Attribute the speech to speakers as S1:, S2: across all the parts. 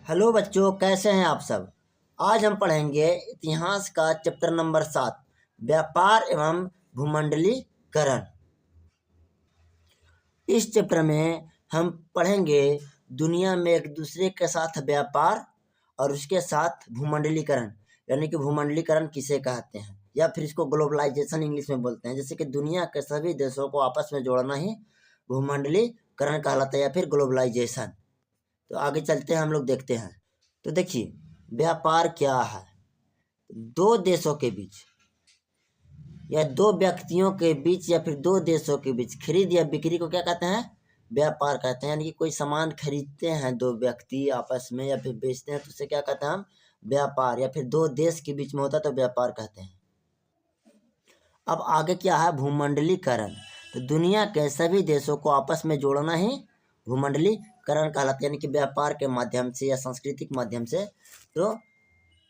S1: Hello बच्चों, कैसे हैं आप सब। आज हम पढ़ेंगे इतिहास का चैप्टर नंबर 7, व्यापार एवं भूमंडलीकरण। इस चैप्टर में हम पढ़ेंगे दुनिया में एक दूसरे के साथ व्यापार और उसके साथ भूमंडलीकरण, यानी कि भूमंडलीकरण किसे कहते हैं या फिर इसको ग्लोबलाइजेशन इंग्लिश में बोलते हैं। जैसे कि दुनिया के सभी देशों को आपस में जोड़ना ही भूमंडलीकरण कहलाता है या फिर ग्लोबलाइजेशन। तो आगे चलते हैं, हम लोग देखते हैं। तो देखिए, व्यापार क्या है। दो देशों के बीच या दो व्यक्तियों के बीच या फिर दो देशों के बीच खरीद या बिक्री को क्या कहते हैं? व्यापार कहते हैं। यानी कि कोई सामान खरीदते हैं दो व्यक्ति आपस में या फिर बेचते हैं तो उसे क्या कहते हैं हम? व्यापार। या फिर दो देश के बीच में होता है तो व्यापार कहते हैं। अब आगे क्या है? भूमंडलीकरण। तो दुनिया के सभी देशों को आपस में जोड़ना ही भूमंडलीकरण कहलाता है, यानी कि व्यापार के माध्यम से या सांस्कृतिक माध्यम से। तो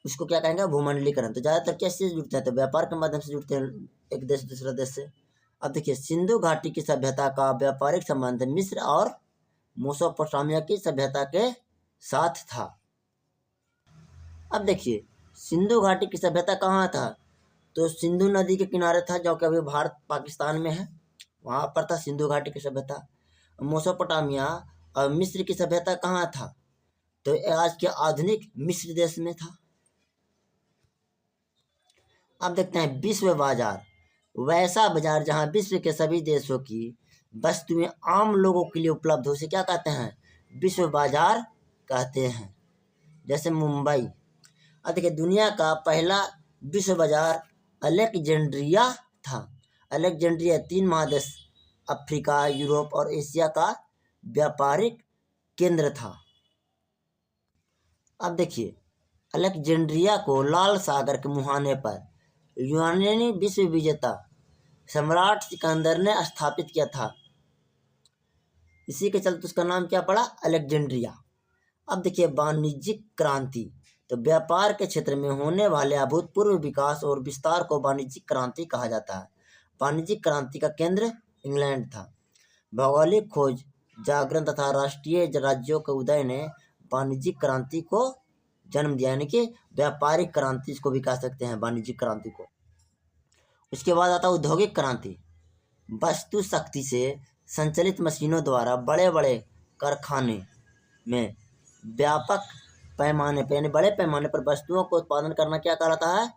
S1: उसको क्या कहेंगे? भूमंडलीकरण। तो ज़्यादातर कैसे जुड़ते हैं? तो व्यापार के माध्यम से जुड़ते हैं एक देश दूसरा देश से। अब देखिए, सिंधु घाटी की सभ्यता का व्यापारिक संबंध मिस्र और मेसोपोटामिया की सभ्यता के साथ था। अब देखिए, सिंधु घाटी की सभ्यता कहाँ था? तो सिंधु नदी के किनारे था, जो कि अभी भारत पाकिस्तान में है। वहाँ पर था सिंधु घाटी की सभ्यता। मेसोपोटामिया और मिस्र की सभ्यता कहाँ था? तो आज के आधुनिक मिस्र देश में था। अब देखते हैं विश्व बाजार। वैसा बाजार जहां विश्व के सभी देशों की वस्तुएं आम लोगों के लिए उपलब्ध हो, उसे क्या कहते हैं? विश्व बाजार कहते हैं। जैसे मुंबई। अब देखिए, दुनिया का पहला विश्व बाजार अलेक्जेंड्रिया था। अलेक्जेंड्रिया 3 महादेश अफ्रीका, यूरोप और एशिया का व्यापारिक केंद्र था। अब देखिए, अलेक्जेंड्रिया को लाल सागर के मुहाने पर यूनानी विश्व विजेता सम्राट सिकंदर ने स्थापित किया था। इसी के चलते उसका नाम क्या पड़ा? अलेक्जेंड्रिया। अब देखिए, वाणिज्यिक क्रांति। तो व्यापार के क्षेत्र में होने वाले अभूतपूर्व विकास और विस्तार को वाणिज्यिक क्रांति कहा जाता है। वाणिज्यिक क्रांति का केंद्र इंग्लैंड था। भौगोलिक खोज, जागरण तथा राष्ट्रीय राज्यों के उदय ने वाणिज्यिक क्रांति को जन्म दिया, यानी कि व्यापारिक क्रांति इसको भी कह सकते हैं, वाणिज्यिक क्रांति को। उसके बाद आता औद्योगिक क्रांति। वस्तु शक्ति से संचालित मशीनों द्वारा बड़े बड़े कारखाने में व्यापक पैमाने पर, यानी बड़े पैमाने पर वस्तुओं को उत्पादन करना क्या कहलाता है?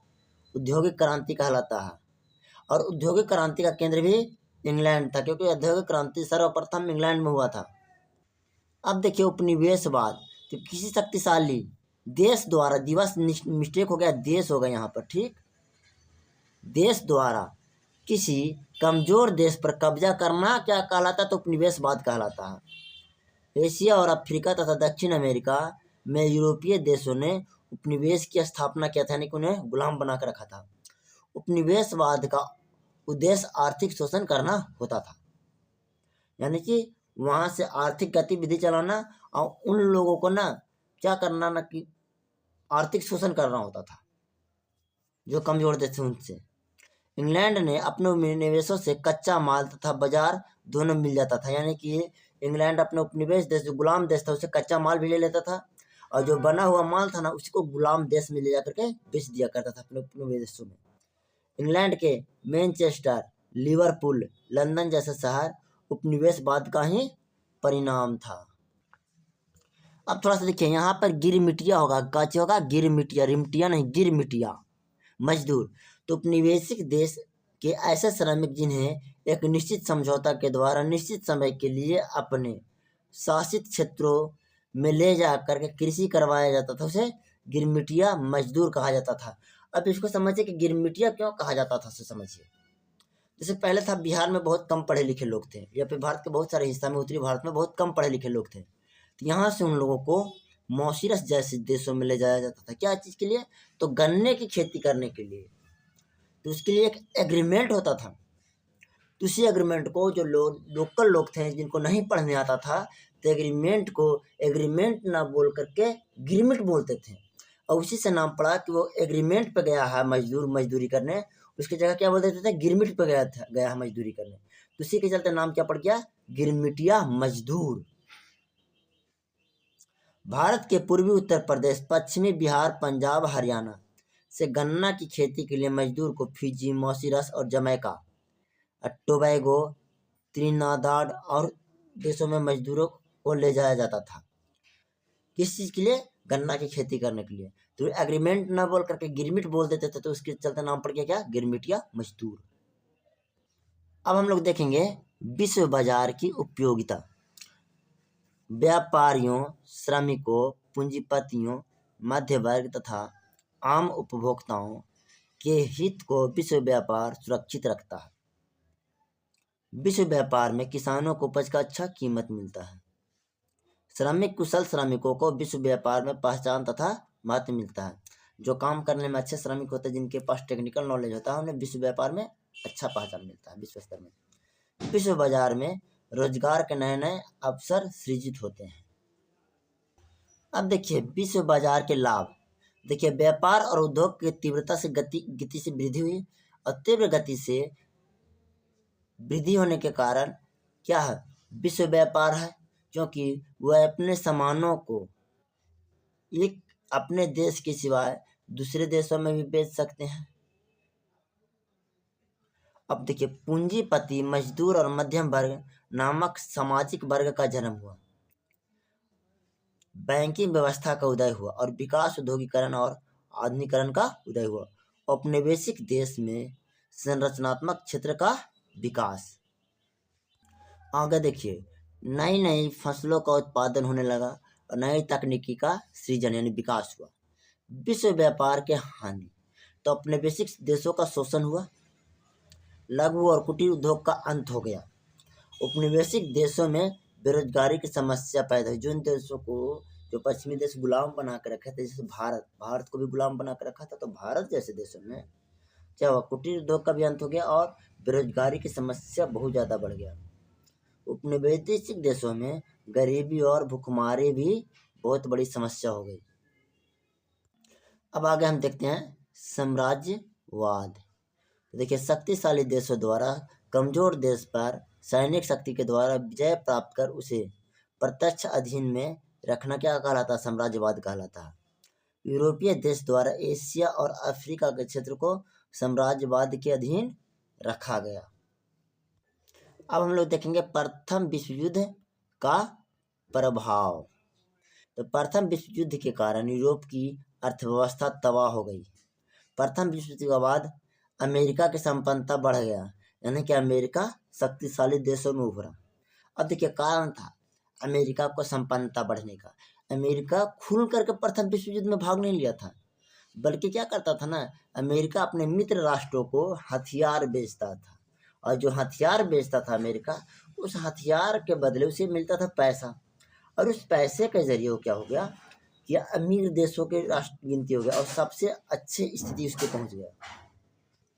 S1: औद्योगिक क्रांति कहलाता है। और औद्योगिक क्रांति का केंद्र भी इंग्लैंड था, क्योंकि औद्योगिक क्रांति सर्वप्रथम इंग्लैंड में हुआ था। अब देखिए, उपनिवेशवाद। तो किसी शक्तिशाली देश द्वारा, दिवस मिस्टेक हो गया, देश होगा यहाँ पर, ठीक। देश द्वारा किसी कमजोर देश पर कब्जा करना क्या कहलाता है? तो उपनिवेशवाद कहलाता है। एशिया और अफ्रीका तथा दक्षिण अमेरिका में यूरोपीय देशों ने उपनिवेश की स्थापना किया था, यानी कि उन्हें गुलाम बना कर रखा था। उपनिवेशवाद का उद्देश्य आर्थिक शोषण करना होता था, यानी कि वहां से आर्थिक गतिविधि चलाना और उन लोगों को ना क्या करना, ना कि आर्थिक शोषण करना होता था जो कमजोर देश थे उनसे। इंग्लैंड ने अपने निवेशों से कच्चा माल तथा बाजार दोनों मिल जाता था, यानी कि इंग्लैंड अपने उपनिवेश देश, जो गुलाम देश था, उसे कच्चा माल भी ले लेता था और जो बना हुआ माल था ना, उसको गुलाम देश में ले जा करके बेच दिया करता था अपने उपनिवेश देशों में। इंग्लैंड के मैनचेस्टर, लिवरपूल, लंदन जैसे शहर उपनिवेशवाद का ही परिणाम था। अब थोड़ा सा देखिए, यहाँ पर गिरमिटिया होगा, काची होगा? गिरमिटिया, रिमटिया नहीं, गिरमिटिया मजदूर। तो उपनिवेशिक देश के ऐसे श्रमिक जिन्हें एक निश्चित समझौता के द्वारा निश्चित समय के लिए अपने शासित क्षेत्रों में ले जा करके कृषि करवाया जाता था, उसे गिरमिटिया मजदूर कहा जाता था। अब इसको समझिए कि गिरमिटिया क्यों कहा जाता था, उसे समझिए। जैसे पहले था, बिहार में बहुत कम पढ़े लिखे लोग थे, या फिर भारत के बहुत सारे हिस्सा में, उत्तरी भारत में बहुत कम पढ़े लिखे लोग थे। तो यहाँ से उन लोगों को मॉरिशस जैसे देशों में ले जाया जाता था। क्या चीज़ के लिए? तो गन्ने की खेती करने के लिए। तो उसके लिए एक एग्रीमेंट होता था। तो उसी एग्रीमेंट को जो लोकल लोग थे, जिनको नहीं पढ़ने आता था, तो एग्रीमेंट को एग्रीमेंट ना बोल करके गिरमिट बोलते थे, और उसी से नाम पड़ा कि वो एग्रीमेंट पे गया है मजदूर मजदूरी करने, उसकी जगह क्या बोल देते थे? गिरमिट पे गया है मजदूरी करने। तो उसी के चलते नाम क्या पड़ गया? गिरमिटिया मजदूर। भारत के पूर्वी उत्तर प्रदेश, पश्चिमी बिहार, पंजाब, हरियाणा से गन्ना की खेती के लिए मजदूर को फिजी, मॉरीशस और जमैका, टोबैगो, त्रिनिदाद और देशों में मजदूरों को ले जाया जाता था। किस चीज़ के लिए? गन्ना की खेती करने के लिए। तो एग्रीमेंट ना बोल करके गिरमिट बोल देते थे, तो उसके चलते नाम पड़ गया क्या? गिरमिट या मजदूर। अब हम लोग देखेंगे विश्व बाजार की उपयोगिता। व्यापारियों, श्रमिकों, पूंजीपतियों, मध्य वर्ग तथा आम उपभोक्ताओं के हित को विश्व व्यापार सुरक्षित रखता है। विश्व व्यापार में किसानों को उपज का अच्छा कीमत मिलता है। श्रमिक कुशल श्रमिकों को विश्व व्यापार में पहचान तथा महत्व मिलता है। जो काम करने में अच्छे श्रमिक होते हैं, जिनके पास टेक्निकल नॉलेज होता है, उन्हें विश्व व्यापार में अच्छा पहचान मिलता है विश्व स्तर में। विश्व बाजार में रोजगार के नए नए अवसर सृजित होते हैं। अब देखिए विश्व बाजार के लाभ। देखिए व्यापार और उद्योग की तीव्रता से गति से वृद्धि हुई, और तीव्र गति से वृद्धि होने के कारण क्या है? विश्व व्यापार है, क्योंकि वह अपने सामानों को एक अपने देश के सिवाय दूसरे देशों में भी बेच सकते हैं। अब देखिए पूंजीपति, मजदूर और मध्यम वर्ग नामक सामाजिक वर्ग का जन्म हुआ। बैंकिंग व्यवस्था का उदय हुआ और विकास, औद्योगिकरण और आधुनिकीकरण का उदय हुआ। औपनिवेशिक देश में संरचनात्मक क्षेत्र का विकास। आगे देखिए नई नई फसलों का उत्पादन होने लगा और नई तकनीकी का सृजन यानी विकास हुआ। विश्व व्यापार के हानि। तो औपनिवेशिक देशों का शोषण हुआ, लघु और कुटीर उद्योग का अंत हो गया। औपनिवेशिक देशों में बेरोजगारी की समस्या पैदा हुई। जिन देशों को जो पश्चिमी देश गुलाम बना कर रखे थे, जैसे भारत को भी गुलाम बना कर रखा था, तो भारत जैसे देशों में क्या हुआ? कुटीर उद्योग का भी अंत हो गया और बेरोजगारी की समस्या बहुत ज़्यादा बढ़ गया। औपनिवेशिक देशों में गरीबी और भुखमरी भी बहुत बड़ी समस्या हो गई। अब आगे हम देखते हैं साम्राज्यवाद। तो देखिए शक्तिशाली देशों द्वारा कमजोर देश पर सैनिक शक्ति के द्वारा विजय प्राप्त कर उसे प्रत्यक्ष अधीन में रखना क्या कहलाता है? साम्राज्यवाद कहलाता है। यूरोपीय देश द्वारा एशिया और अफ्रीका के क्षेत्र को साम्राज्यवाद के अधीन रखा गया। अब हम लोग देखेंगे प्रथम विश्व युद्ध का प्रभाव। तो प्रथम विश्व युद्ध के कारण यूरोप की अर्थव्यवस्था तबाह हो गई। प्रथम विश्व युद्ध के बाद अमेरिका की संपन्नता बढ़ गया, यानी कि अमेरिका शक्तिशाली देशों में उभरा। अब देखिए कारण था अमेरिका को संपन्नता बढ़ने का। अमेरिका खुल करके प्रथम विश्व युद्ध में भाग नहीं लिया था, बल्कि क्या करता था ना, अमेरिका अपने मित्र राष्ट्रों को हथियार बेचता था, और जो हथियार बेचता था अमेरिका, उस हथियार के बदले उसे मिलता था पैसा, और उस पैसे के जरिए वो क्या हो गया कि अमीर देशों के राष्ट्र गिनती हो गया और सबसे अच्छी स्थिति उसके पहुंच गया।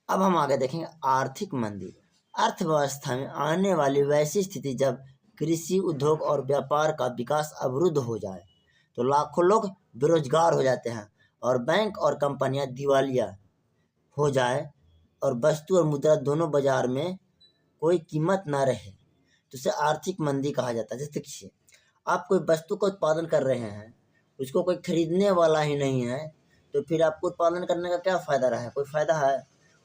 S1: अब हम आगे देखेंगे आर्थिक मंदी। अर्थव्यवस्था में आने वाली वैसी स्थिति जब कृषि, उद्योग और व्यापार का विकास अवरुद्ध हो जाए, तो लाखों लोग बेरोजगार हो जाते हैं और बैंक और कंपनियां दिवालिया हो जाए और वस्तु और मुद्रा दोनों बाजार में कोई कीमत ना रहे, तो उसे आर्थिक मंदी कहा जाता है। जैसे देखिए आप कोई वस्तु का उत्पादन कर रहे हैं, उसको कोई खरीदने वाला ही नहीं है, तो फिर आपको उत्पादन करने का क्या फ़ायदा रहा है? कोई फ़ायदा है?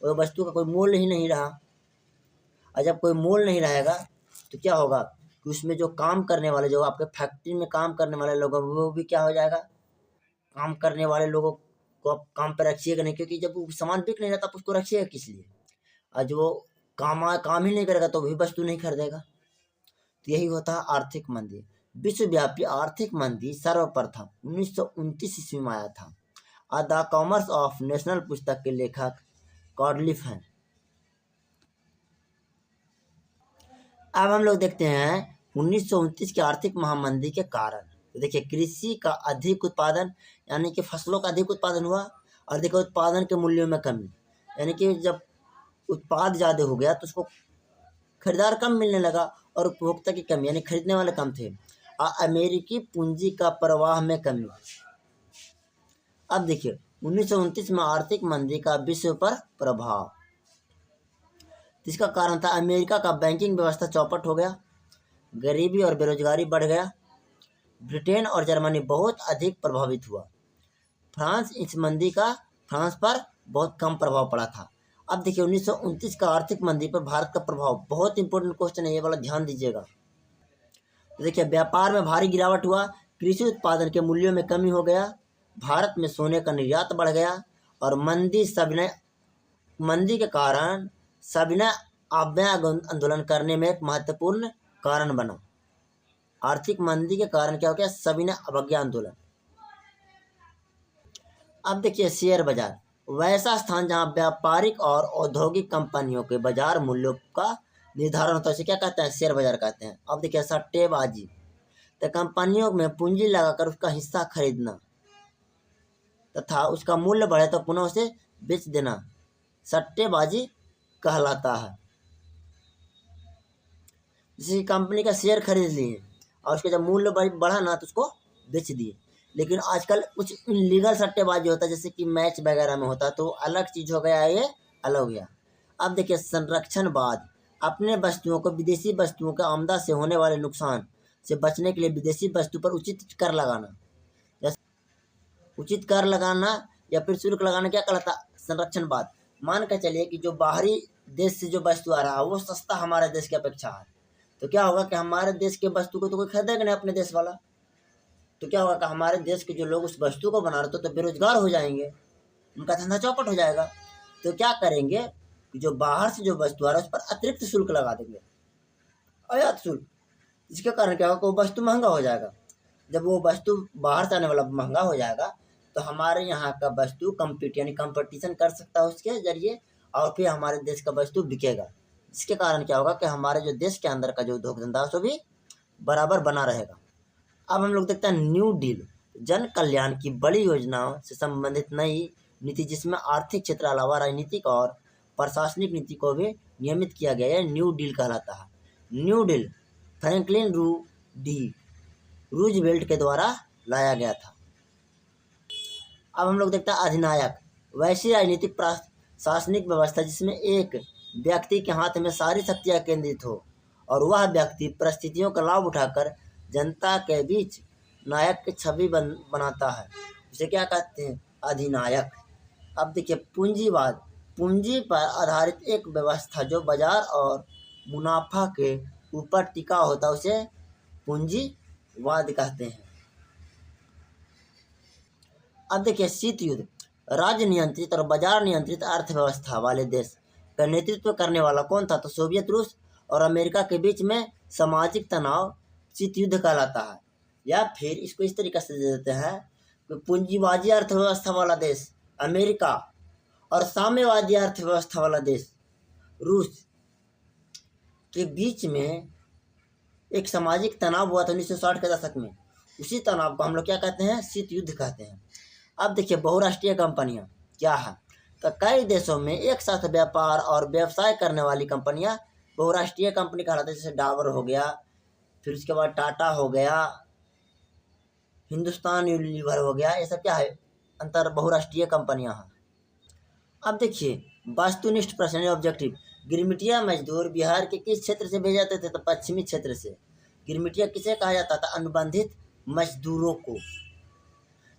S1: वो वस्तु का कोई मोल ही नहीं रहा। और जब कोई मोल नहीं रहेगा तो क्या होगा कि उसमें जो काम करने वाले, जो आपके फैक्ट्री में काम करने वाले लोग हैं, वो भी क्या हो जाएगा? काम करने वाले लोगों को आप काम पर रखिएगा नहीं, क्योंकि जब वो सामान बिक नहीं रहा तो आप उसको रखिएगा किस लिए? और जो काम ही नहीं करेगा तो वही वस्तु नहीं खरीदेगा। तो यही होता है आर्थिक मंदी। विश्वव्यापी आर्थिक मंदी सर्वप्रथम 1929 ईस्वी में आया था। द कॉमर्स ऑफ नेशनल पुस्तक के लेखक कॉडलिफ हैं। अब हम लोग देखते हैं 1929 की आर्थिक महामंदी के कारण। तो देखिए कृषि का अधिक उत्पादन, यानी कि फसलों का अधिक उत्पादन हुआ, और देखिए उत्पादन के मूल्यों में कमी, यानी कि जब उत्पाद ज़्यादा हो गया तो उसको खरीदार कम मिलने लगा और उपभोक्ता की कमी, यानी खरीदने वाले कम थे। और अमेरिकी पूंजी का प्रवाह में कमी। अब देखिए 1929 में आर्थिक मंदी का विश्व पर प्रभाव। इसका कारण था अमेरिका का बैंकिंग व्यवस्था चौपट हो गया, गरीबी और बेरोजगारी बढ़ गया, ब्रिटेन और जर्मनी बहुत अधिक प्रभावित हुआ। फ्रांस पर बहुत कम प्रभाव पड़ा था। अब देखिए 1929 का आर्थिक मंदी पर भारत का प्रभाव, बहुत इंपॉर्टेंट क्वेश्चन है ये वाला, ध्यान दीजिएगा। तो देखिए व्यापार में भारी गिरावट हुआ, कृषि उत्पादन के मूल्यों में कमी हो गया, भारत में सोने का निर्यात बढ़ गया और मंदी के कारण सविनय अवज्ञा आंदोलन करने में एक महत्वपूर्ण कारण बना। आर्थिक मंदी के कारण क्या हो गया? सविनय अवज्ञा आंदोलन। अब देखिए शेयर बाजार, वैसा स्थान जहां व्यापारिक और औद्योगिक कंपनियों के बाजार मूल्यों का निर्धारण होता है, उसे क्या कहते हैं? शेयर बाजार कहते हैं। अब देखिए सट्टेबाजी, तो कंपनियों में पूंजी लगाकर उसका हिस्सा खरीदना तथा उसका मूल्य बढ़े तो पुनः उसे बेच देना सट्टेबाजी कहलाता है। किसी कंपनी का शेयर खरीद लिए और उसका जब मूल्य बढ़ा ना तो उसको बेच दिए। लेकिन आजकल कुछ इलीगल सट्टेबाजी होता है, जैसे कि मैच वगैरह में होता है, तो अलग चीज़ हो गया, ये अलग हो गया। अब देखिए संरक्षणवाद, अपने वस्तुओं को विदेशी वस्तुओं के आमदा से होने वाले नुकसान से बचने के लिए विदेशी वस्तु पर उचित कर लगाना, उचित कर लगाना या फिर शुल्क लगाना क्या कहलाता? संरक्षणवाद। मान कर चलिए कि जो बाहरी देश से जो वस्तु आ रहा है वो सस्ता हमारे देश की अपेक्षा है, तो क्या होगा कि हमारे देश के वस्तु को तो कोई खरीदेगा नहीं, अपने देश वाला। तो क्या होगा कि हमारे देश के जो लोग उस वस्तु को बना रहे तो बेरोजगार हो जाएंगे, उनका धंधा चौपट हो जाएगा। तो क्या करेंगे कि जो बाहर से जो वस्तु आ रहा है उस पर अतिरिक्त शुल्क लगा देंगे, आयात शुल्क। इसके कारण क्या होगा? वो वस्तु महंगा हो जाएगा। जब वो वस्तु बाहर से आने वाला महंगा हो जाएगा तो हमारे यहाँ का वस्तु कंपटीशन कर सकता है उसके जरिए, और फिर हमारे देश का वस्तु बिकेगा। जिसके कारण क्या होगा कि हमारे जो देश के अंदर का जो उद्योग धंधा है वो भी बराबर बना रहेगा। अब हम लोग देखते हैं न्यू डील, जन कल्याण की बड़ी योजनाओं से संबंधित नई नीति, जिसमें आर्थिक क्षेत्र अलावा राजनीतिक और प्रशासनिक नीति को भी नियमित किया गया है, न्यू डील कहलाता है। New deal Franklin D Roosevelt के द्वारा लाया गया था। अब हम लोग देखते हैं अधिनायक, वैसी राजनीतिक प्रशासनिक व्यवस्था जिसमें एक व्यक्ति के हाथ में सारी शक्तियां केंद्रित हो और वह व्यक्ति परिस्थितियों का लाभ उठाकर जनता के बीच नायक की छवि बनाता है, उसे क्या कहते हैं? अधिनायक। अब देखिए पूंजीवाद, पूंजी पर आधारित एक व्यवस्था जो बाजार और मुनाफा के ऊपर टिका होता है उसे पूंजीवाद कहते हैं। अब देखिए शीत युद्ध, राज्य नियंत्रित और बाजार नियंत्रित अर्थव्यवस्था वाले देश का नेतृत्व करने वाला कौन था? तो सोवियत रूस और अमेरिका के बीच में सामाजिक तनाव शीत युद्ध कहलाता है। या फिर इसको इस तरीके से दे देते हैं कि पूंजीवादी अर्थव्यवस्था वाला देश अमेरिका और साम्यवादी अर्थव्यवस्था वाला देश रूस के बीच में एक सामाजिक तनाव हुआ था 1960 के दशक में। उसी तनाव को हम लोग क्या कहते हैं? शीत युद्ध कहते हैं। अब देखिए बहुराष्ट्रीय कंपनियां क्या है? तो कई देशों में एक साथ व्यापार और व्यवसाय करने वाली कंपनियां बहुराष्ट्रीय कंपनी कहलाती है। जैसे डाबर हो गया, फिर उसके बाद टाटा हो गया, हिंदुस्तान यूनिलीवर हो गया, ये सब क्या है? अंतर बहुराष्ट्रीय कंपनियां हैं। अब देखिए वस्तुनिष्ठ प्रश्न, ऑब्जेक्टिव, गिरमिटिया मजदूर बिहार के किस क्षेत्र से भेजे जाते थे? तो पश्चिमी क्षेत्र से। गिरमिटिया किसे कहा जाता था? अनुबंधित मजदूरों को,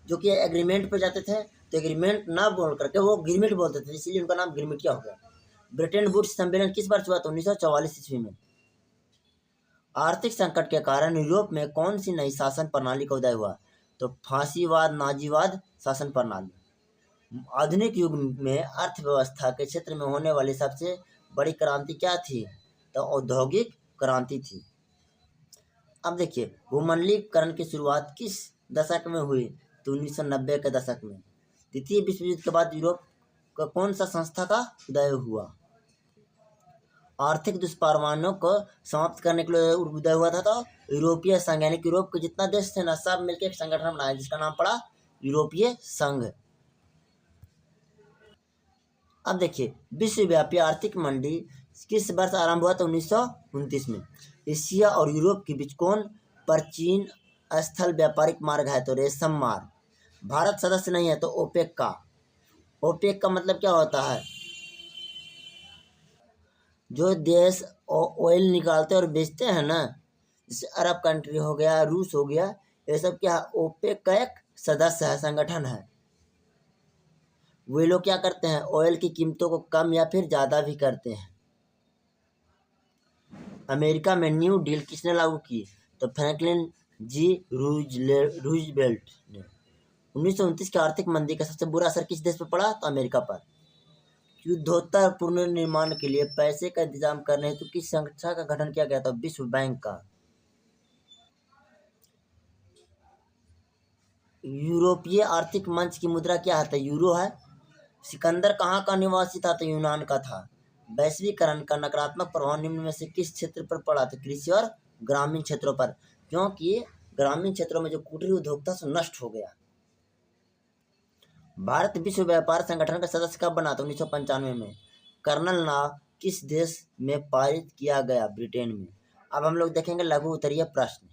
S1: जो कि एग्रीमेंट पे जाते थे तो एग्रीमेंट ना बोल करके वो गिरमिट बोलते थे, इसीलिए उनका नाम गिरमिटिया हो गया। ब्रिटेन वुड्स सम्मेलन किस वर्ष हुआ? तो 1944 ईस्वी में। आर्थिक संकट के कारण यूरोप में कौन सी नई शासन प्रणाली का उदय हुआ? तो फांसीवाद नाजीवाद शासन प्रणाली। आधुनिक युग में अर्थव्यवस्था के क्षेत्र में होने वाली सबसे बड़ी क्रांति क्या थी? तो औद्योगिक क्रांति थी। अब देखिए भूमंडलीकरण की शुरुआत किस दशक में हुई? तो 1990 के दशक में। द्वितीय विश्व युद्ध के बाद यूरोप का कौन सा संस्था का उदय हुआ? आर्थिक दुष्परिणामों को समाप्त करने के लिए उदय हुआ था तो यूरोपीय संघ, यानी यूरोप के जितना देश थे ना सब मिलकर एक संगठन बनाया जिसका नाम पड़ा यूरोपीय संघ। अब देखिए विश्वव्यापी आर्थिक मंदी किस वर्ष आरंभ हुआ? तो 1929 में। एशिया और यूरोप के बीच कौन प्राचीन स्थल व्यापारिक मार्ग है? तो रेशम मार्ग। भारत सदस्य नहीं है तो ओपेक का। ओपेक का मतलब क्या होता है? जो देश ऑयल निकालते और बेचते हैं ना, जैसे अरब कंट्री हो गया, रूस हो गया, ये सब क्या है, ओपेक का एक सदस्य है, संगठन है। वे लोग क्या करते हैं, ऑयल की कीमतों को कम या फिर ज़्यादा भी करते हैं। अमेरिका में न्यू डील किसने लागू की? तो फ्रैंकलिन जी रूजवेल्ट ने। 1929 की आर्थिक मंदी का सबसे बुरा असर किस देश पर पड़ा? तो अमेरिका पर। युद्धोत्तर पुनर्निर्माण के लिए पैसे का इंतजाम करने हेतु किस संस्था का गठन किया गया था? विश्व बैंक का। यूरोपीय आर्थिक मंच की मुद्रा क्या है? तो यूरो है। सिकंदर कहाँ का निवासी था? तो यूनान का था। वैश्वीकरण का नकारात्मक प्रभाव निम्न में से किस क्षेत्र पर पड़ा? तो कृषि और ग्रामीण क्षेत्रों पर, क्योंकि ग्रामीण क्षेत्रों में जो कुटीर उद्योग था सो नष्ट हो गया। भारत विश्व व्यापार संगठन का सदस्य कब बना था? 1995 में। कर्नल नाव किस देश में पारित किया गया? ब्रिटेन में। अब हम लोग देखेंगे लघु उत्तरीय प्रश्न।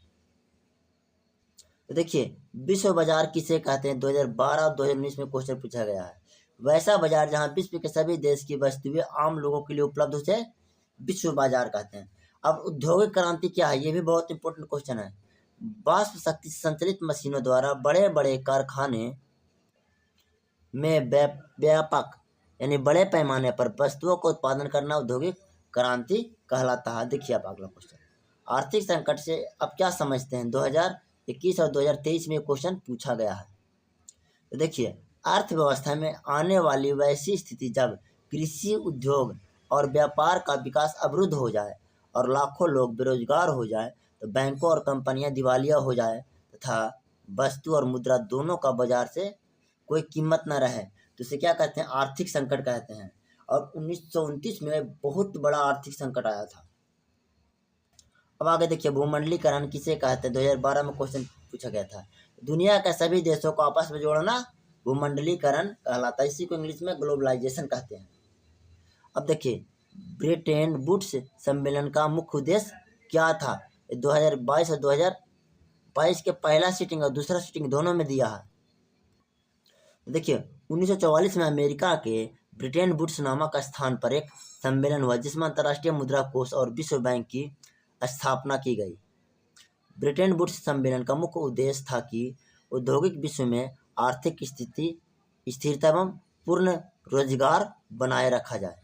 S1: तो देखिए, विश्व बाजार किसे कहते हैं? 2012 और 2019 में क्वेश्चन पूछा गया है। वैसा बाजार जहां विश्व के सभी देश की वस्तुएं आम लोगों के लिए उपलब्ध हो जाए, विश्व बाजार कहते हैं। अब औद्योगिक क्रांति क्या है? ये भी बहुत इंपॉर्टेंट क्वेश्चन है। वाष्प शक्ति संचालित मशीनों द्वारा बड़े बड़े कारखाने में व्यापक यानी बड़े पैमाने पर वस्तुओं का उत्पादन करना औद्योगिक क्रांति कहलाता है। देखिए अब अगला क्वेश्चन, आर्थिक संकट से अब क्या समझते हैं? 2021 और 2023 में क्वेश्चन पूछा गया है। तो देखिए, अर्थव्यवस्था में आने वाली वैसी स्थिति जब कृषि, उद्योग और व्यापार का विकास अवरुद्ध हो जाए और लाखों लोग बेरोजगार हो जाए, तो बैंकों और कंपनियां दिवालिया हो जाए तथा वस्तु और मुद्रा दोनों का बाजार से कोई कीमत न रहे, तो इसे क्या कहते हैं? आर्थिक संकट कहते हैं। और 1929 में बहुत बड़ा आर्थिक संकट आया था। अब आगे देखिए, भूमंडलीकरण किसे कहते हैं? 2012 में क्वेश्चन पूछा गया था। दुनिया के सभी देशों को आपस में जोड़ना भूमंडलीकरण कहलाता है। इसी को इंग्लिश में ग्लोबलाइजेशन कहते हैं। अब देखिए, ब्रिटेन वुड्स सम्मेलन का मुख्य उद्देश्य क्या था? 2022 और 2022 के पहला सीटिंग और दूसरा सीटिंग दोनों में दिया है। देखिए, 1944 में अमेरिका के ब्रिटेन वुड्स नामक स्थान पर एक सम्मेलन हुआ जिसमें अंतर्राष्ट्रीय मुद्रा कोष और विश्व बैंक की स्थापना की गई। ब्रिटेन वुड्स सम्मेलन का मुख्य उद्देश्य था कि औद्योगिक विश्व में आर्थिक स्थिति स्थिरता एवं पूर्ण रोजगार बनाए रखा जाए।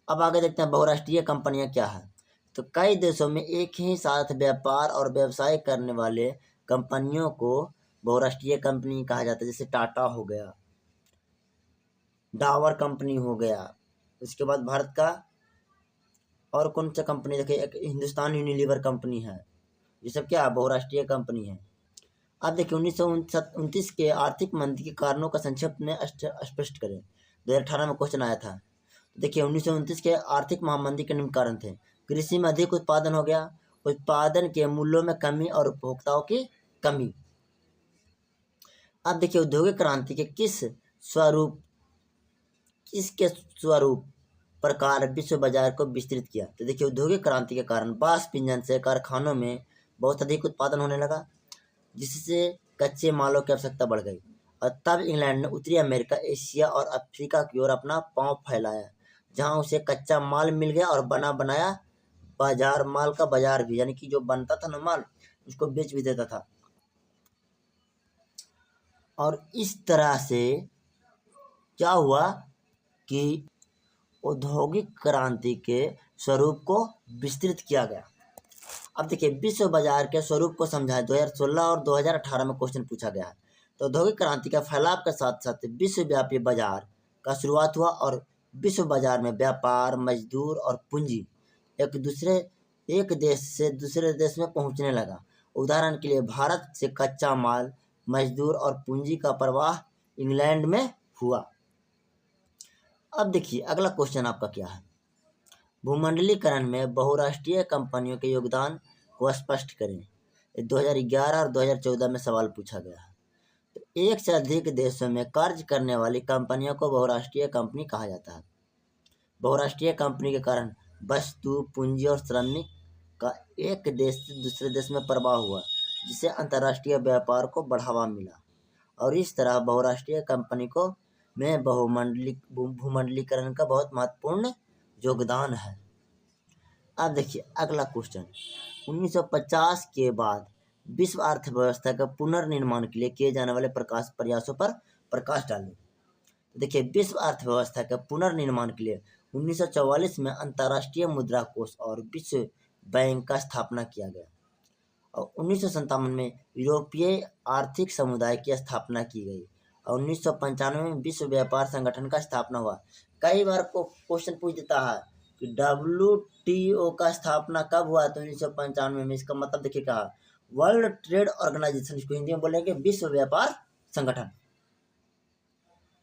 S1: अब आगे देखते हैं, बहुराष्ट्रीय कंपनियां क्या है? तो कई देशों में एक ही साथ व्यापार और व्यवसाय करने वाले कंपनियों को बहुराष्ट्रीय कंपनी कहा जाता है। जैसे टाटा हो गया, डाबर कंपनी हो गया, उसके बाद भारत का और कौन सा कंपनी? देखिए, एक हिंदुस्तान यूनिलीवर कंपनी है। ये सब क्या है? बहुराष्ट्रीय कंपनी है। अब देखिए, 1929 के आर्थिक मंदी के कारणों का संक्षिप्त में स्पष्ट करें। 2018 में क्वेश्चन आया था। देखिए, 1929 के आर्थिक महामंदी के निम्न कारण थे। कृषि में अधिक उत्पादन हो गया, उत्पादन के मूल्यों में कमी और उपभोक्ताओं की कमी। अब देखिए, औद्योगिक क्रांति के किसके स्वरूप प्रकार विश्व बाजार को विस्तृत किया? तो देखिए, औद्योगिक क्रांति के कारण वाष्प इंजन से कारखानों में बहुत अधिक उत्पादन होने लगा, जिससे कच्चे मालों की आवश्यकता बढ़ गई। और तब इंग्लैंड ने उत्तरी अमेरिका, एशिया और अफ्रीका की ओर अपना पांव फैलाया, जहां उसे कच्चा माल मिल गया और बना बनाया बाजार, माल का बाजार भी, यानी कि जो बनता था ना माल, उसको बेच भी देता था। और इस तरह से क्या हुआ कि औद्योगिक क्रांति के स्वरूप को विस्तृत किया गया। अब देखिए, विश्व बाजार के स्वरूप को समझाएं। 2016 और 2018 में क्वेश्चन पूछा गया है। तो औद्योगिक क्रांति का फैलाव के साथ साथ विश्वव्यापी बाजार का शुरुआत हुआ और विश्व बाजार में व्यापार, मजदूर और पूंजी एक देश से दूसरे देश में पहुंचने लगा। उदाहरण के लिए, भारत से कच्चा माल, मजदूर और पूंजी का प्रवाह इंग्लैंड में हुआ। अब देखिए, अगला क्वेश्चन आपका क्या है? भूमंडलीकरण में बहुराष्ट्रीय कंपनियों के योगदान को स्पष्ट करें। 2011 और 2014 में सवाल पूछा गया है। तो एक से अधिक देशों में कार्य करने वाली कंपनियों को बहुराष्ट्रीय कंपनी कहा जाता है। बहुराष्ट्रीय कंपनी के कारण वस्तु, पूंजी और श्रमिक का एक देश से दूसरे देश में प्रवाह हुआ, जिससे अंतर्राष्ट्रीय व्यापार को बढ़ावा मिला। और इस तरह बहुराष्ट्रीय कंपनी को में भूमंडलीकरण का बहुत महत्वपूर्ण योगदान है। अब देखिए, अगला क्वेश्चन, 1950 के बाद विश्व अर्थव्यवस्था का पुनर्निर्माण के लिए किए जाने वाले प्रयासों पर प्रकाश डालें। तो देखिए, विश्व अर्थव्यवस्था के पुनर्निर्माण के लिए 1944 में अंतर्राष्ट्रीय मुद्रा कोष और विश्व बैंक का स्थापना किया गया और 1957 में यूरोपीय आर्थिक समुदाय की स्थापना की गई और 1995 में विश्व व्यापार संगठन का स्थापना हुआ। कई बार को क्वेश्चन पूछ देता है कि WTO का स्थापना कब हुआ, तो 1995 में। इसका मतलब देखिए कहा वर्ल्ड ट्रेड ऑर्गेनाइजेशन, इसको हिंदी में बोलेंगे विश्व व्यापार संगठन।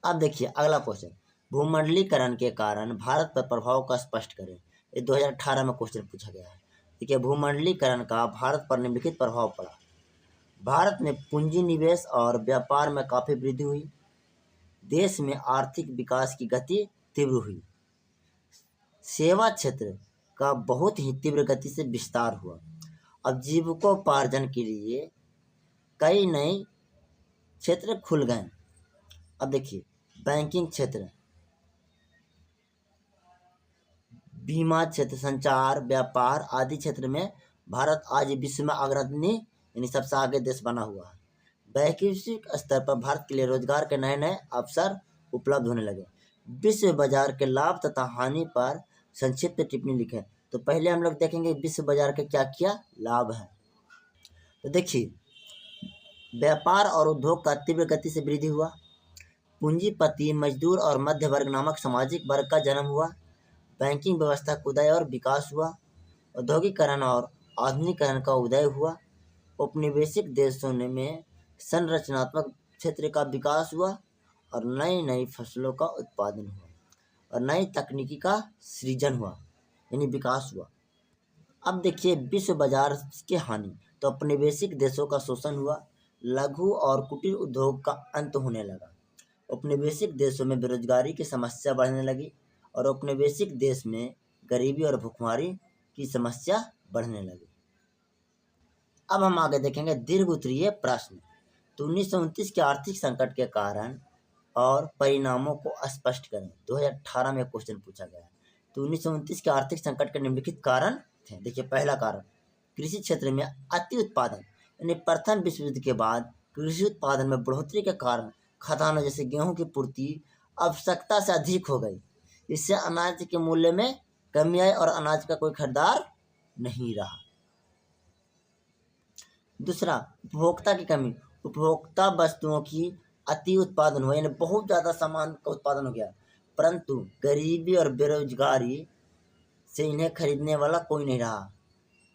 S1: अब देखिए अगला क्वेश्चन, भूमंडलीकरण के कारण भारत पर प्रभाव का स्पष्ट करें। ये 2018 में क्वेश्चन पूछा गया है। देखिए, भूमंडलीकरण का भारत पर निम्नलिखित प्रभाव पड़ा। भारत में पूंजी निवेश और व्यापार में काफ़ी वृद्धि हुई। देश में आर्थिक विकास की गति तीव्र हुई। सेवा क्षेत्र का बहुत ही तीव्र गति से विस्तार हुआ। अब जीविकोपार्जन के लिए कई नए क्षेत्र खुल गए। अब देखिए, बैंकिंग क्षेत्र, बीमा क्षेत्र, संचार, व्यापार आदि क्षेत्र में भारत आज विश्व में अग्रणी यानी सबसे आगे देश बना हुआ है। वैश्विक स्तर पर भारत के लिए रोजगार के नए नए अवसर उपलब्ध होने लगे। विश्व बाजार के लाभ तथा हानि पर संक्षिप्त टिप्पणी लिखें। तो पहले हम लोग देखेंगे विश्व बाजार के क्या क्या लाभ हैं। तो देखिए, व्यापार और उद्योग का तीव्र गति से वृद्धि हुआ। पूंजीपति, मजदूर और मध्य वर्ग नामक सामाजिक वर्ग का जन्म हुआ। बैंकिंग व्यवस्था का उदय और विकास हुआ। औद्योगिकरण और आधुनिकीकरण का उदय हुआ। औपनिवेशिक देशों में संरचनात्मक क्षेत्र का विकास हुआ और नई नई फसलों का उत्पादन हुआ और नई तकनीकी का सृजन हुआ यानी विकास हुआ। अब देखिए, विश्व बाजार की हानि, तो औपनिवेशिक देशों का शोषण हुआ। लघु और कुटीर उद्योग का अंत होने लगा। औपनिवेशिक देशों में बेरोजगारी की समस्या बढ़ने लगी और औपनिवेशिक देश में गरीबी और भुखमरी की समस्या बढ़ने लगी। अब हम आगे देखेंगे दीर्घ उत्तरीय प्रश्न। तो 1929 के आर्थिक संकट के कारण और परिणामों को स्पष्ट करें। 2018 में क्वेश्चन पूछा गया है। तो 1929 के आर्थिक संकट के निम्नलिखित कारण थे। देखिए, पहला कारण, कृषि क्षेत्र में अति उत्पादन, यानी प्रथम विश्व युद्ध के बाद कृषि उत्पादन में बढ़ोतरी के कारण खदानों जैसे गेहूं की पूर्ति आवश्यकता से अधिक हो गई। इससे अनाज के मूल्य में कमी आई और अनाज का कोई खरीदार नहीं रहा। दूसरा, उपभोक्ता की कमी, उपभोक्ता वस्तुओं की अति उत्पादन हुआ, यानी बहुत ज़्यादा सामान का उत्पादन हो गया, परंतु गरीबी और बेरोजगारी से इन्हें खरीदने वाला कोई नहीं रहा।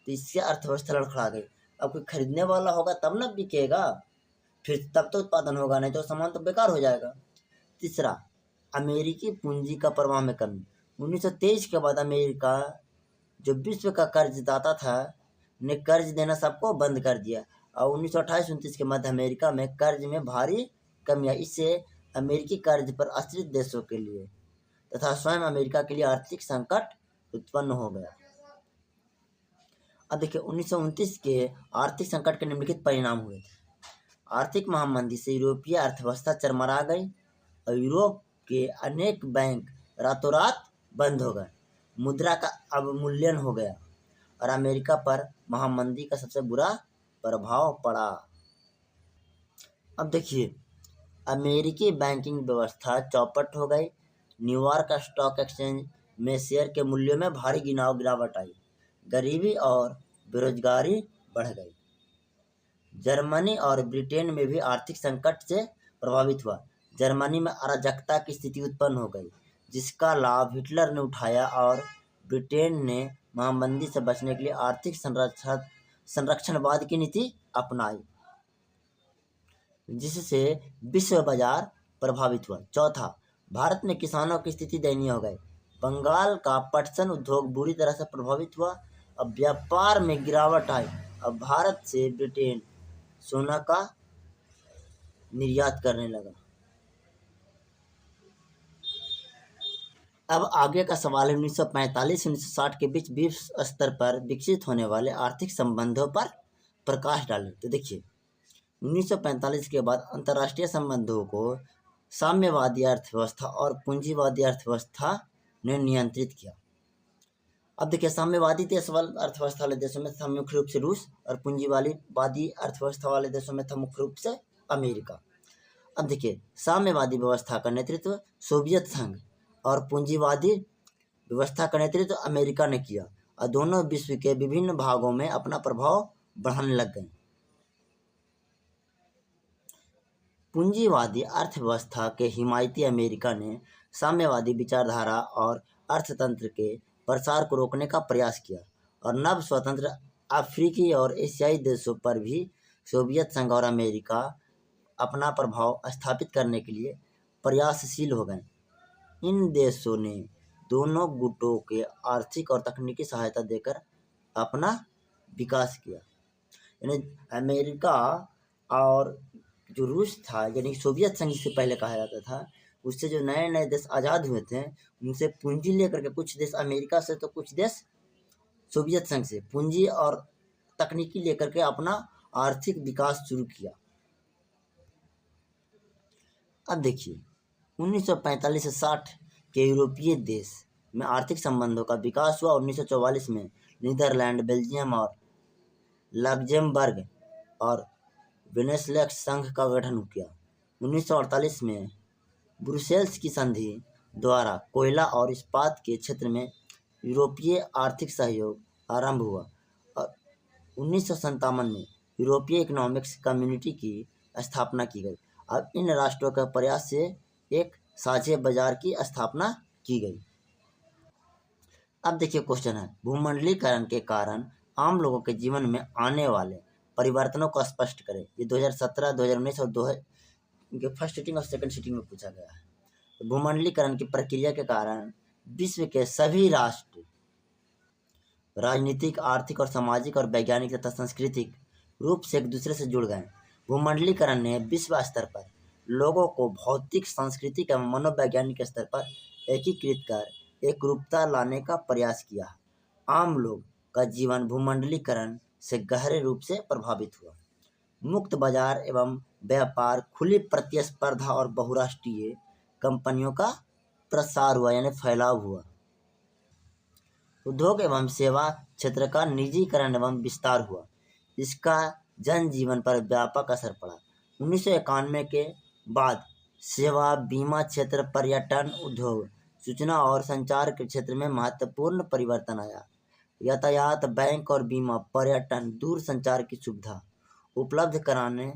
S1: तो इससे अर्थव्यवस्था लड़खड़ा गई। अब कोई खरीदने वाला होगा तब ना बिकेगा, फिर तब तो उत्पादन होगा, नहीं तो सामान तो बेकार हो जाएगा। तीसरा, अमेरिकी पूंजी का प्रवाह में कमी। 1923 के बाद अमेरिका जो विश्व का कर्जदाता था ने कर्ज देना सबको बंद कर दिया और 1928-29 के मध्य अमेरिका में कर्ज में भारी कमी आई। इससे अमेरिकी कर्ज पर आश्रित देशों के लिए तथा स्वयं अमेरिका के लिए आर्थिक संकट उत्पन्न हो गया। अब देखिए, 1929 के आर्थिक संकट के निम्नलिखित परिणाम हुए थे। आर्थिक महामंदी से यूरोपीय अर्थव्यवस्था चरमरा गई और यूरोप के अनेक बैंक रातों रात बंद हो गए। मुद्रा का अवमूल्यन हो गया और अमेरिका पर महामंदी का सबसे बुरा प्रभाव पड़ा। अब देखिए, अमेरिकी बैंकिंग व्यवस्था चौपट हो गई। न्यूयॉर्क स्टॉक एक्सचेंज में शेयर के मूल्यों में भारी गिरावट आई। गरीबी और बेरोजगारी बढ़ गई। जर्मनी और ब्रिटेन में भी आर्थिक संकट से प्रभावित हुआ। जर्मनी में अराजकता की स्थिति उत्पन्न हो गई, जिसका लाभ हिटलर ने उठाया और ब्रिटेन ने महामंदी से बचने के लिए आर्थिक संरक्षणवाद की नीति अपनाई, जिससे विश्व बाजार प्रभावित हुआ। चौथा, भारत में किसानों की स्थिति दयनीय हो गई। बंगाल का पटसन उद्योग बुरी तरह से प्रभावित हुआ। अब व्यापार में गिरावट आई। अब भारत से ब्रिटेन सोना का निर्यात करने लगा। अब आगे का सवाल है 1945-1960 के बीच विश्व स्तर पर विकसित होने वाले आर्थिक संबंधों पर प्रकाश डालें। तो देखिए, 1945 के बाद अंतर्राष्ट्रीय संबंधों को साम्यवादी अर्थव्यवस्था और पूंजीवादी अर्थव्यवस्था ने नियंत्रित किया। अब देखिए, साम्यवादी देश वाले अर्थव्यवस्था वाले देशों में था मुख्य रूप से रूस, और पूंजीवादी अर्थव्यवस्था वाले देशों में था मुख्य रूप से अमेरिका। अब देखिए, साम्यवादी व्यवस्था का नेतृत्व सोवियत संघ और पूंजीवादी व्यवस्था का नेतृत्व अमेरिका ने किया, और दोनों विश्व के विभिन्न भागों में अपना प्रभाव बढ़ाने लग गए। पूंजीवादी अर्थव्यवस्था के हिमायती अमेरिका ने साम्यवादी विचारधारा और अर्थतंत्र के प्रसार को रोकने का प्रयास किया, और नव स्वतंत्र अफ्रीकी और एशियाई देशों पर भी सोवियत संघ और अमेरिका अपना प्रभाव स्थापित करने के लिए प्रयासशील हो गए। इन देशों ने दोनों गुटों के आर्थिक और तकनीकी सहायता देकर अपना विकास किया। यानी अमेरिका और जो रूस था, यानी सोवियत संघ से पहले कहा जाता था, उससे जो नए नए देश आज़ाद हुए थे, उनसे पूंजी लेकर के कुछ देश अमेरिका से तो कुछ देश सोवियत संघ से पूंजी और तकनीकी लेकर के अपना आर्थिक विकास शुरू किया। अब देखिए, 1945 से 60 के यूरोपीय देश में आर्थिक संबंधों का विकास हुआ। 1944 में नीदरलैंड, बेल्जियम और लग्जमबर्ग और वेनेसुएला संघ का गठन किया। 1948 में ब्रुसेल्स की संधि द्वारा कोयला और इस्पात के क्षेत्र में यूरोपीय आर्थिक सहयोग आरंभ हुआ, और 1957 में यूरोपीय इकोनॉमिक्स कम्युनिटी की स्थापना की गई। अब इन राष्ट्रों के प्रयास से एक साझे बाजार की स्थापना की गई। अब देखिए, क्वेश्चन है, भूमंडलीकरण के कारण आम लोगों के जीवन में आने वाले परिवर्तनों को स्पष्ट करें। ये 2017, 2019 और 2000 फर्स्ट सीटिंग और सेकंड सीटिंग में पूछा गया है। तो भूमंडलीकरण की प्रक्रिया के कारण विश्व के सभी राष्ट्र राजनीतिक, आर्थिक और सामाजिक और वैज्ञानिक तथा सांस्कृतिक रूप से एक दूसरे से जुड़ गए। भूमंडलीकरण ने विश्व स्तर पर लोगों को भौतिक, सांस्कृतिक एवं मनोवैज्ञानिक स्तर पर एकीकृत कर एकरूपता लाने का प्रयास किया। आम लोग का जीवन भूमंडलीकरण से गहरे रूप से प्रभावित हुआ। मुक्त बाजार एवं व्यापार, खुली प्रतिस्पर्धा और बहुराष्ट्रीय कंपनियों का प्रसार हुआ, यानी फैलाव हुआ। उद्योग एवं सेवा क्षेत्र का निजीकरण एवं विस्तार हुआ। इसका जनजीवन पर व्यापक असर पड़ा। 1991 के बाद सेवा, बीमा क्षेत्र, पर्यटन, उद्योग, सूचना और संचार के क्षेत्र में महत्वपूर्ण परिवर्तन आया। यातायात, बैंक और बीमा, पर्यटन, दूर संचार की सुविधा उपलब्ध कराने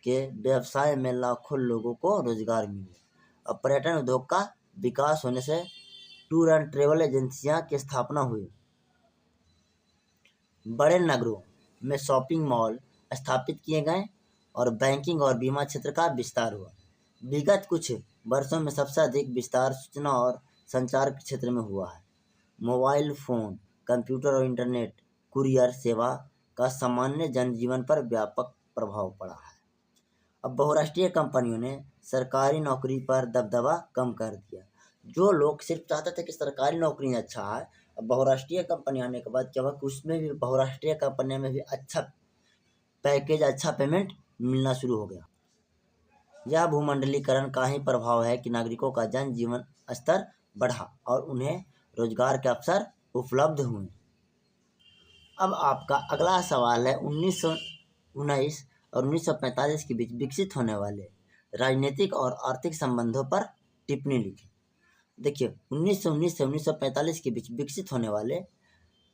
S1: के व्यवसाय में लाखों लोगों को रोजगार मिले। अब पर्यटन उद्योग का विकास होने से टूर एंड ट्रेवल एजेंसियां की स्थापना हुई। बड़े नगरों में शॉपिंग मॉल स्थापित किए गए और बैंकिंग और बीमा क्षेत्र का विस्तार हुआ। विगत कुछ वर्षों में सबसे अधिक विस्तार सूचना और संचार के क्षेत्र में हुआ है। मोबाइल फोन, कंप्यूटर और इंटरनेट, कुरियर सेवा का सामान्य जनजीवन पर व्यापक प्रभाव पड़ा है। अब बहुराष्ट्रीय कंपनियों ने सरकारी नौकरी पर दबदबा कम कर दिया। जो लोग सिर्फ चाहते थे कि सरकारी नौकरी अच्छा है, अब बहुराष्ट्रीय कंपनी आने के बाद क्या हुआ कि उसमें भी, बहुराष्ट्रीय कंपनियों में भी अच्छा पैकेज, अच्छा पेमेंट मिलना शुरू हो गया। यह भूमंडलीकरण का ही प्रभाव है कि नागरिकों का जनजीवन स्तर बढ़ा और उन्हें रोजगार के अवसर उपलब्ध हुए। अब आपका अगला सवाल है, 1919 और 1945 के बीच विकसित होने वाले राजनीतिक और आर्थिक संबंधों पर टिप्पणी लिखें। देखिए, 1919 से 1945 के बीच विकसित होने वाले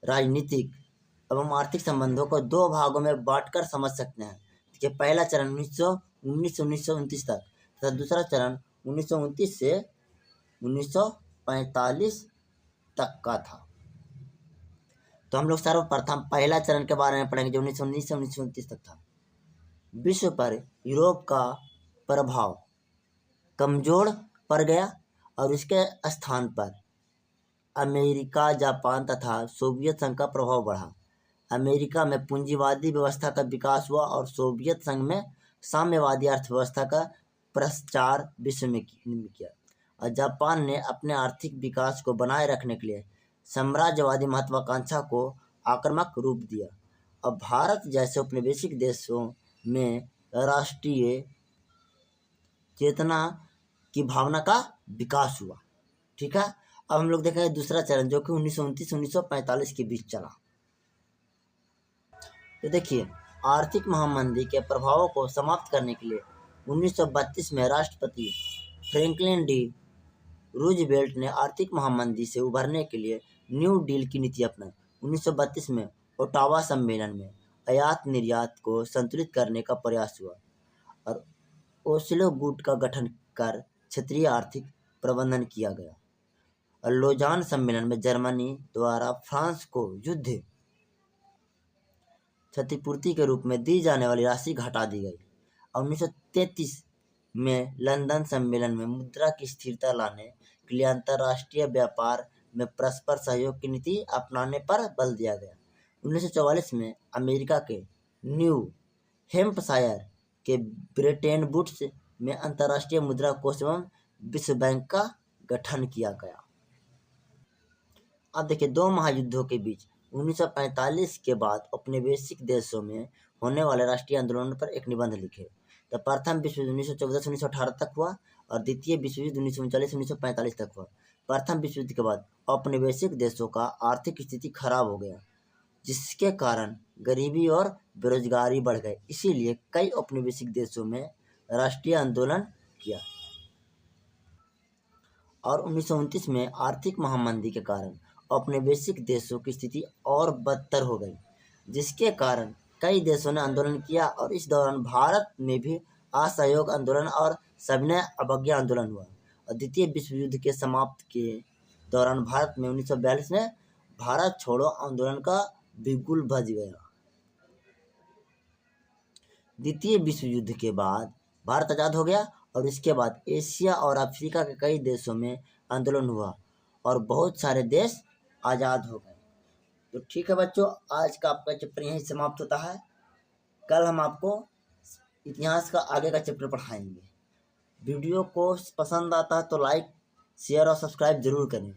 S1: राजनीतिक एवं आर्थिक संबंधों को दो भागों में बांटकर समझ सकते हैं। देखिए, पहला चरण 1919 से 1929 तक तथा दूसरा चरण 1929 से 1945 तक का था। तो हम लोग सर्वप्रथम पहला चरण के बारे में पढ़ेंगे, जो 1919 से 1929 तक था। विश्व पर यूरोप का प्रभाव कमजोर पड़ गया और इसके स्थान पर अमेरिका, जापान तथा सोवियत संघ का प्रभाव बढ़ा। अमेरिका में पूंजीवादी व्यवस्था का विकास हुआ और सोवियत संघ में साम्यवादी अर्थव्यवस्था का प्रचार विश्व में किया। और जापान ने अपने आर्थिक विकास को बनाए रखने के लिए साम्राज्यवादी महत्वाकांक्षा को आक्रामक रूप दिया। अब भारत जैसे औपनिवेशिक देशों में राष्ट्रीय चेतना की भावना का विकास हुआ। ठीक है। अब हम लोग देखेंगे दूसरा चरण जो कि 1929-1945 के बीच चला। तो देखिए, आर्थिक महामंदी के प्रभावों को समाप्त करने के लिए 1932 में राष्ट्रपति फ्रैंकलिन डी रूजवेल्ट ने आर्थिक महामंदी से उबरने के लिए न्यू डील की नीति अपनाई। 1932 में ओटावा सम्मेलन में आयात निर्यात को संतुलित करने का प्रयास हुआ और ओस्लो गुट का गठन कर क्षेत्रीय आर्थिक प्रबंधन किया गया और लोजान सम्मेलन में जर्मनी द्वारा फ्रांस को युद्ध क्षतिपूर्ति के रूप में दी जाने वाली राशि घटा दी गई और 1933 में लंदन सम्मेलन में मुद्रा की स्थिरता लाने के लिए अंतर्राष्ट्रीय व्यापार में परस्पर सहयोग की नीति अपनाने पर बल दिया गया। 1944 में अमेरिका के न्यू हैम्पशायर के ब्रेटेन वुड्स में अंतर्राष्ट्रीय मुद्रा कोष एवं विश्व बैंक का गठन किया गया। अब देखिए, दो महायुद्धों के बीच 1945 के बाद औपनिवेशिक देशों में होने वाले राष्ट्रीय आंदोलनों पर एक निबंध लिखे। तो प्रथम विश्व युद्ध 1914 से 1918 तक हुआ और द्वितीय विश्व युद्ध 1939 से 1945 तक हुआ। प्रथम विश्व युद्ध के बाद औपनिवेशिक देशों का आर्थिक स्थिति खराब हो गया, जिसके कारण गरीबी और बेरोजगारी बढ़ गए। इसीलिए कई औपनिवेशिक देशों में राष्ट्रीय आंदोलन किया और 1929 में आर्थिक महामंदी के कारण औपनिवेशिक देशों की स्थिति और बदतर हो गई, जिसके कारण कई देशों ने आंदोलन किया और इस दौरान भारत में भी असहयोग आंदोलन और सविनय अवज्ञा आंदोलन हुआ और द्वितीय विश्व युद्ध के समाप्त के दौरान भारत में 1942 में भारत छोड़ो आंदोलन का बिगुल बज गया। द्वितीय विश्व युद्ध के बाद भारत आज़ाद हो गया और इसके बाद एशिया और अफ्रीका के कई देशों में आंदोलन हुआ और बहुत सारे देश आज़ाद हो गए। तो ठीक है बच्चों, आज का आपका चैप्टर यहीं समाप्त होता है। कल हम आपको इतिहास का आगे का चैप्टर पढ़ाएंगे। वीडियो को पसंद आता है तो लाइक, शेयर और सब्सक्राइब जरूर करें।